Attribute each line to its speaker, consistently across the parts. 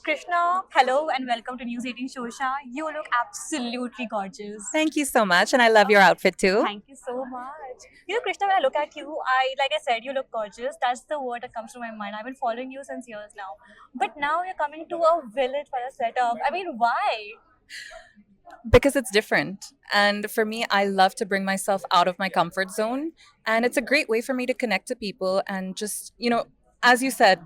Speaker 1: Krishna, hello and welcome to News 18 Shosha. You look absolutely gorgeous.
Speaker 2: Thank you so much, and I love your outfit too.
Speaker 1: Thank you so much. Krishna, when I look at you, like I said, you look gorgeous. That's the word that comes to my mind. I've been following you since years now. But now you're coming to a village for a setup. I mean, why?
Speaker 2: Because it's different. And for me, I love to bring myself out of my comfort zone. And it's a great way for me to connect to people and just, as you said,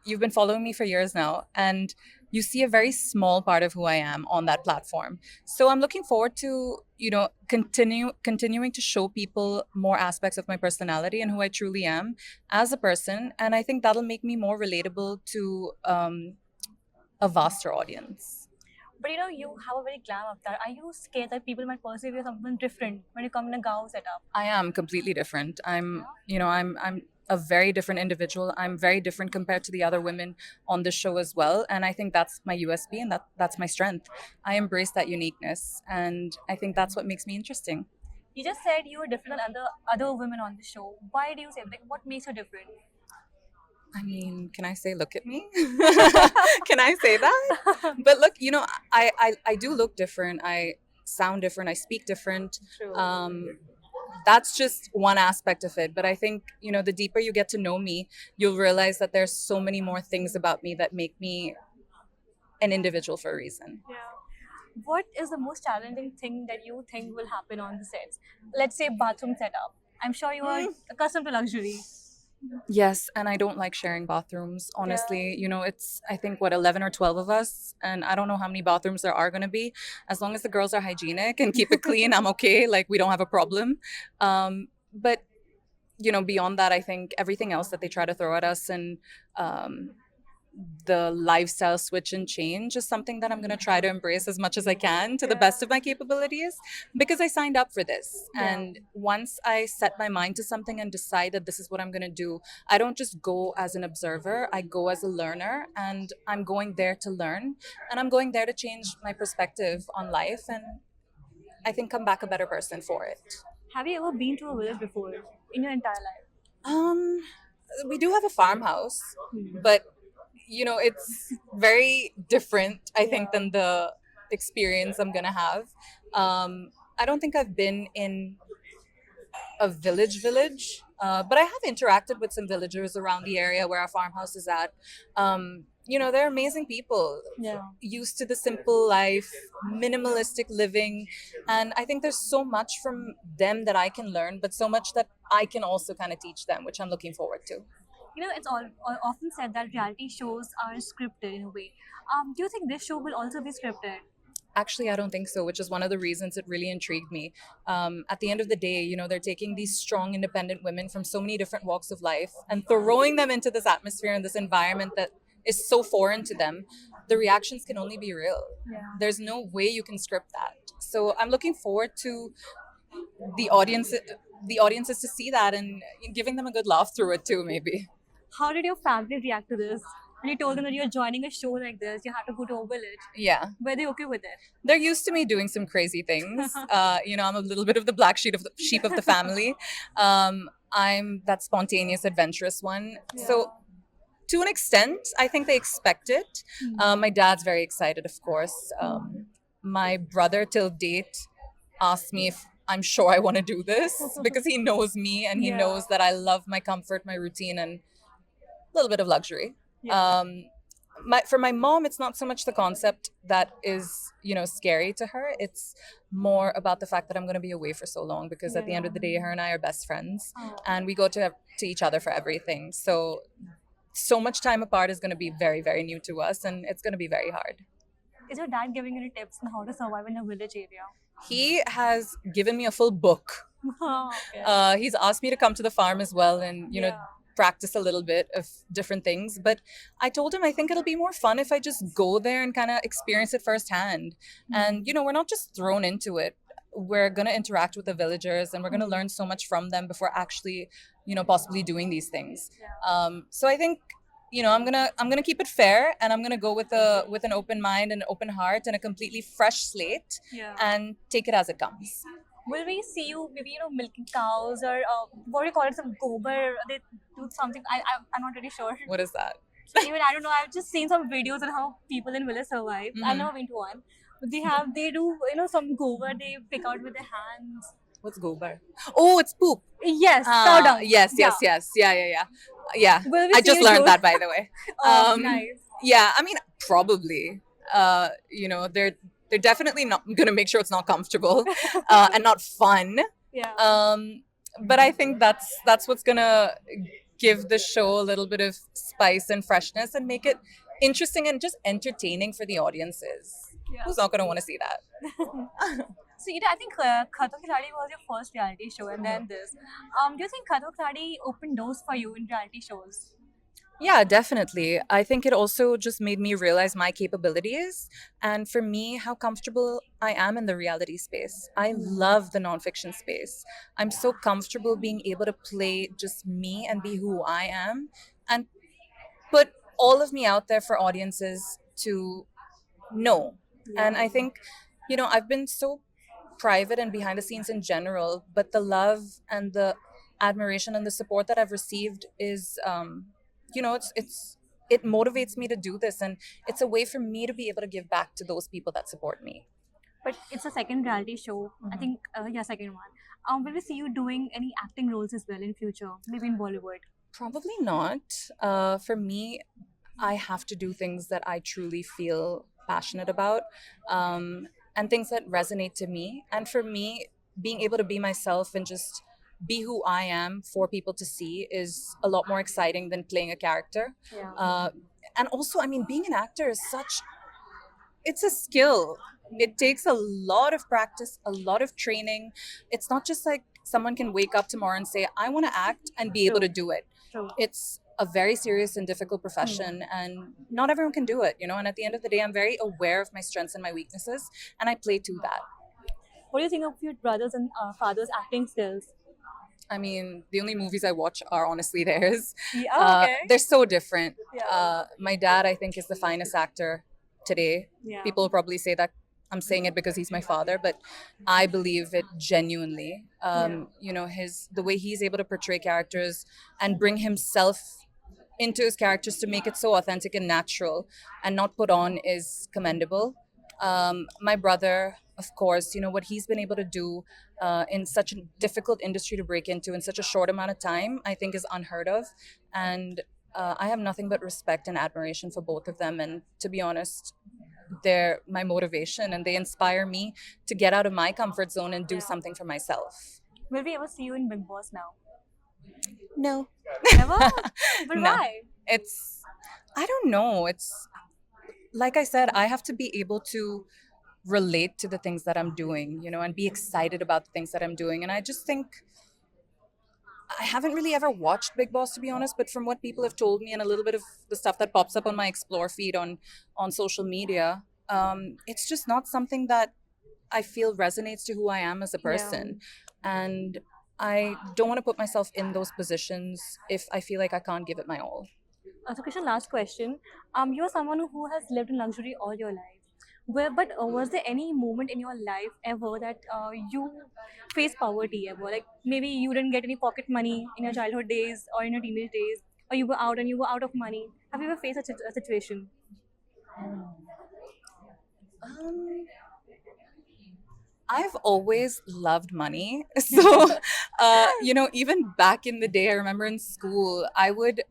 Speaker 2: you've been following me for years now, and you see a very small part of who I am on that platform. So I'm looking forward to, continuing to show people more aspects of my personality and who I truly am as a person. And I think that'll make me more relatable to a vaster audience.
Speaker 1: But you have a very glam avatar. Are you scared that people might perceive you as something different when you come in a Gaon setup?
Speaker 2: I am completely different. I'm a very different individual. I'm very different compared to the other women on the show as well. And I think that's my USP and that's my strength. I embrace that uniqueness, and I think that's what makes me interesting.
Speaker 1: You just said you were different than other women on the show. Why do you say like what makes you different?
Speaker 2: I mean, can I say look at me? Can I say that? But look, I do look different. I sound different. I speak different.
Speaker 1: True.
Speaker 2: That's just one aspect of it. But I think, the deeper you get to know me, you'll realize that there's so many more things about me that make me an individual for a reason.
Speaker 1: Yeah. What is the most challenging thing that you think will happen on the sets? Let's say bathroom setup. I'm sure you are accustomed to luxury.
Speaker 2: Yes, and I don't like sharing bathrooms. Honestly, it's I think what 11 or 12 of us, and I don't know how many bathrooms there are going to be. As long as the girls are hygienic and keep it clean, I'm okay. Like we don't have a problem. But beyond that, I think everything else that they try to throw at us and the lifestyle switch and change is something that I'm going to try to embrace as much as I can to the best of my capabilities, because I signed up for this. And once I set my mind to something and decide that this is what I'm going to do, I don't just go as an observer, I go as a learner, and I'm going there to learn, and I'm going there to change my perspective on life, and I think come back a better person for it.
Speaker 1: Have you ever been to a village before in your entire life?
Speaker 2: Um, we do have a farmhouse, but it's very different, I think, than the experience I'm gonna have. I don't think I've been in a village, but I have interacted with some villagers around the area where our farmhouse is at. They're amazing people,
Speaker 1: Yeah.
Speaker 2: used to the simple life, minimalistic living, and I think there's so much from them that I can learn, but so much that I can also kind of teach them, which I'm looking forward to.
Speaker 1: It's often said that reality shows are scripted in a way. Do you think this show will also be scripted?
Speaker 2: Actually, I don't think so, which is one of the reasons it really intrigued me. At the end of the day, they're taking these strong, independent women from so many different walks of life and throwing them into this atmosphere and this environment that is so foreign to them. The reactions can only be real.
Speaker 1: Yeah.
Speaker 2: There's no way you can script that. So I'm looking forward to the audience, the audiences to see that and giving them a good laugh through it too, maybe.
Speaker 1: How did your family react to this? When you told them that you're joining a show like this, you have to go to a village.
Speaker 2: Yeah.
Speaker 1: Were they okay with it?
Speaker 2: They're used to me doing some crazy things. I'm a little bit of the black sheep of the family. I'm that spontaneous, adventurous one.
Speaker 1: Yeah.
Speaker 2: So, to an extent, I think they expect it. My dad's very excited, of course. My brother, till date, asked me if I'm sure I want to do this because he knows me and he
Speaker 1: Yeah.
Speaker 2: knows that I love my comfort, my routine, and a little bit of luxury.
Speaker 1: Yeah.
Speaker 2: For my mom, it's not so much the concept that is, scary to her. It's more about the fact that I'm going to be away for so long, because at the end of the day, her and I are best friends,
Speaker 1: Oh.
Speaker 2: and we go to each other for everything. So much time apart is going to be very, very new to us, and it's going to be very hard.
Speaker 1: Is your dad giving you any tips on how to survive in a village area?
Speaker 2: He has given me a full book.
Speaker 1: Okay.
Speaker 2: He's asked me to come to the farm as well and,
Speaker 1: Yeah.
Speaker 2: practice a little bit of different things. But I told him I think it'll be more fun if I just go there and kind of experience it firsthand. And, we're not just thrown into it. We're going to interact with the villagers and we're going to learn so much from them before actually, possibly doing these things. So I think, I'm gonna keep it fair, and I'm gonna go with an open mind and open heart and a completely fresh slate,
Speaker 1: Yeah.
Speaker 2: and take it as it comes.
Speaker 1: Will we see you maybe milking cows or what do you call it, some gobar? They do something. I'm not really sure.
Speaker 2: What is that?
Speaker 1: Even I don't know. I've just seen some videos on how people in villas survive. I've
Speaker 2: Mhm.
Speaker 1: never been to one, but they do some go where they pick out with their hands.
Speaker 2: What's gobar? Oh, it's poop.
Speaker 1: Yes, cow dung.
Speaker 2: Yes,
Speaker 1: Yeah.
Speaker 2: yes, yes. Yeah, yeah, yeah. Yeah.
Speaker 1: Will we
Speaker 2: I
Speaker 1: see
Speaker 2: just
Speaker 1: you
Speaker 2: learned
Speaker 1: do?
Speaker 2: that, by the way.
Speaker 1: Oh, nice.
Speaker 2: Yeah, I mean, probably. They're definitely not going to make sure it's not comfortable and not fun.
Speaker 1: Yeah.
Speaker 2: But I think that's what's going to give the show a little bit of spice and freshness and make it interesting and just entertaining for the audiences.
Speaker 1: Yeah.
Speaker 2: Who's not going to want to see that?
Speaker 1: So I think Khato Khiladi was your first reality show, and then this. Do you think Khato Khiladi opened doors for you in reality shows?
Speaker 2: Yeah, definitely. I think it also just made me realize my capabilities and for me, how comfortable I am in the reality space. I love the nonfiction space. I'm so comfortable being able to play just me and be who I am and put all of me out there for audiences to know. And I think, I've been so private and behind the scenes in general, but the love and the admiration and the support that I've received is, it motivates me to do this, and it's a way for me to be able to give back to those people that support me.
Speaker 1: But it's a second reality show. I think, yeah, second one. Will we see you doing any acting roles as well in future? Maybe in Bollywood.
Speaker 2: Probably not. For me, I have to do things that I truly feel passionate about, and things that resonate to me. And for me, being able to be myself and just be who I am for people to see is a lot more exciting than playing a character.
Speaker 1: Yeah.
Speaker 2: And also, I mean, being an actor is it's a skill. It takes a lot of practice, a lot of training. It's not just like someone can wake up tomorrow and say, I want to act and be able to do it.
Speaker 1: True.
Speaker 2: It's a very serious and difficult profession, and not everyone can do it, And at the end of the day, I'm very aware of my strengths and my weaknesses, and I play to that.
Speaker 1: What do you think of your brothers and father's acting skills?
Speaker 2: I mean, the only movies I watch are honestly theirs.
Speaker 1: Yeah, oh, okay.
Speaker 2: They're so different.
Speaker 1: Yeah.
Speaker 2: My dad, I think, is the finest actor today.
Speaker 1: Yeah.
Speaker 2: People will probably say that I'm saying it because he's my father, but I believe it genuinely. The way he's able to portray characters and bring himself into his characters to make it so authentic and natural and not put on is commendable. My brother, of course, what he's been able to do in such a difficult industry to break into in such a short amount of time, I think is unheard of. And I have nothing but respect and admiration for both of them. And to be honest, they're my motivation and they inspire me to get out of my comfort zone and do something for myself.
Speaker 1: Will we ever see you in Big Boss now?
Speaker 2: No.
Speaker 1: Never? But
Speaker 2: No.
Speaker 1: why?
Speaker 2: I don't know. It's like I said, I have to be able to relate to the things that I'm doing, and be excited about the things that I'm doing. And I just think I haven't really ever watched Big Boss, to be honest, but from what people have told me and a little bit of the stuff that pops up on my explore feed on social media, it's just not something that I feel resonates to who I am as a person. And I don't want to put myself in those positions if I feel like I can't give it my all.
Speaker 1: So, Krishna, last question. You're someone who has lived in luxury all your life. But was there any moment in your life ever that you faced poverty ever? Like maybe you didn't get any pocket money in your childhood days or in your teenage days, or you were out and you were out of money. Have you ever faced such a situation?
Speaker 2: Um, I've always loved money. So, even back in the day, I remember in school, I would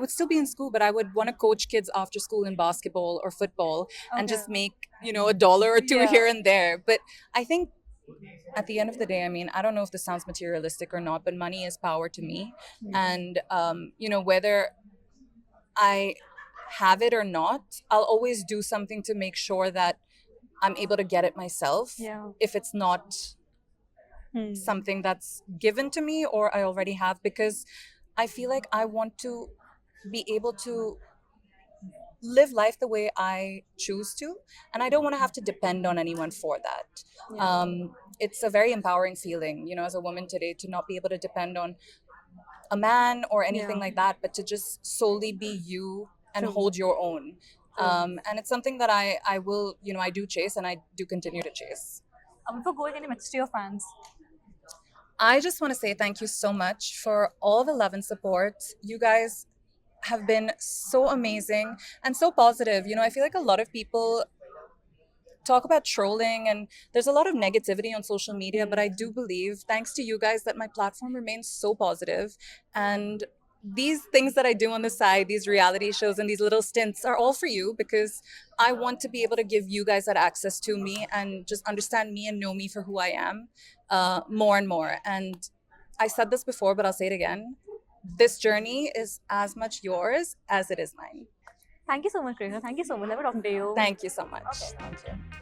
Speaker 2: still be in school, but I would want to coach kids after school in basketball or football and just make, a dollar or two here and there. But I think at the end of the day, I mean, I don't know if this sounds materialistic or not, but money is power to me. And, whether I have it or not, I'll always do something to make sure that I'm able to get it myself.
Speaker 1: Yeah.
Speaker 2: If it's not something that's given to me or I already have, because I feel like I want to be able to live life the way I choose to, and I don't want to have to depend on anyone for that. It's a very empowering feeling, as a woman today, to not be able to depend on a man or anything like that, but to just solely be you and hold your own. And it's something that I will, I do chase and I do continue to chase.
Speaker 1: Before going, any message to your fans?
Speaker 2: I just want to say thank you so much for all the love and support. You guys have been so amazing and so positive. I feel like a lot of people talk about trolling and there's a lot of negativity on social media, but I do believe, thanks to you guys, that my platform remains so positive. And these things that I do on the side, these reality shows and these little stints, are all for you, because I want to be able to give you guys that access to me and just understand me and know me for who I am, more and more. And I said this before, but I'll say it again. This journey is as much yours as it is mine.
Speaker 1: Thank you so much, Krishna. Thank you so much. Never talking to you.
Speaker 2: Thank you so much.
Speaker 1: Okay.
Speaker 2: Thank you.